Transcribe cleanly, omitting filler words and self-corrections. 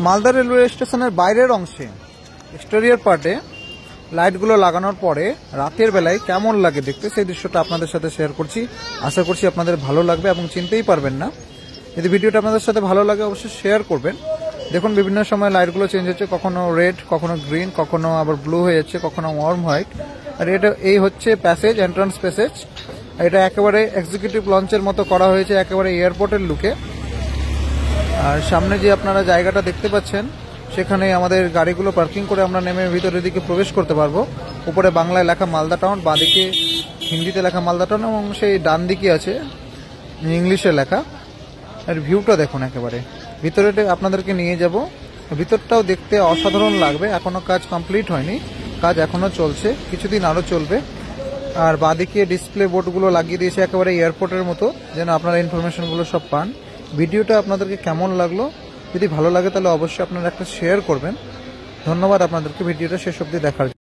Malda railway স্টেশনের বাইরের অংশে এক্সটেরিয়র পার্টে লাইটগুলো লাগানোর পরে রাতের বেলায় কেমন লাগে দেখতে, সেই দৃশ্যটা আপনাদের সাথে শেয়ার করছি। আশা করছি আপনাদের ভালো লাগবে এবং চিনতেই পারবেন না। যদি ভিডিওটা আপনাদের সাথে ভালো লাগে অবশ্যই শেয়ার করবেন। দেখুন বিভিন্ন সময় লাইটগুলো চেঞ্জ হচ্ছে, কখনো রেড, কখনো গ্রিন, কখনো আবার ব্লু হয়ে যাচ্ছে, কখনো ওয়ার্ম হোয়াইট। আর এটা এই হচ্ছে প্যাসেজ, এন্ট্রান্স প্যাসেজ। এটা একেবারে এক্সিকিউটিভ লঞ্চের মতো করা হয়েছে, একেবারে এয়ারপোর্টের লুকে। আর সামনে যে আপনারা জায়গাটা দেখতে পাচ্ছেন সেখানে আমাদের গাড়িগুলো পার্কিং করে আমরা নেমে ভিতরের দিকে প্রবেশ করতে পারবো। উপরে বাংলায় লেখা মালদা টাউন, বাঁদিকে হিন্দিতে লেখা মালদা টাউন এবং সেই ডান দিকে আছে ইংলিশে লেখা। আর ভিউটা দেখুন, একেবারে ভিতরে আপনাদেরকে নিয়ে যাব। ভিতরটাও দেখতে অসাধারণ লাগবে। এখনো কাজ কমপ্লিট হয়নি, কাজ এখনো চলছে, কিছুদিন আরো চলবে। আর বাঁদিকে ডিসপ্লে বোর্ডগুলো লাগিয়ে দিয়েছে একেবারে এয়ারপোর্টের মতো, যেন আপনারা ইনফরমেশনগুলো সব পান। ভিডিওটা আপনাদেরকে কেমন লাগলো, যদি ভালো লাগে তাহলে অবশ্যই আপনারা একটা শেয়ার করবেন। ধন্যবাদ আপনাদেরকে ভিডিওটা শেষ অবধি দেখার জন্য।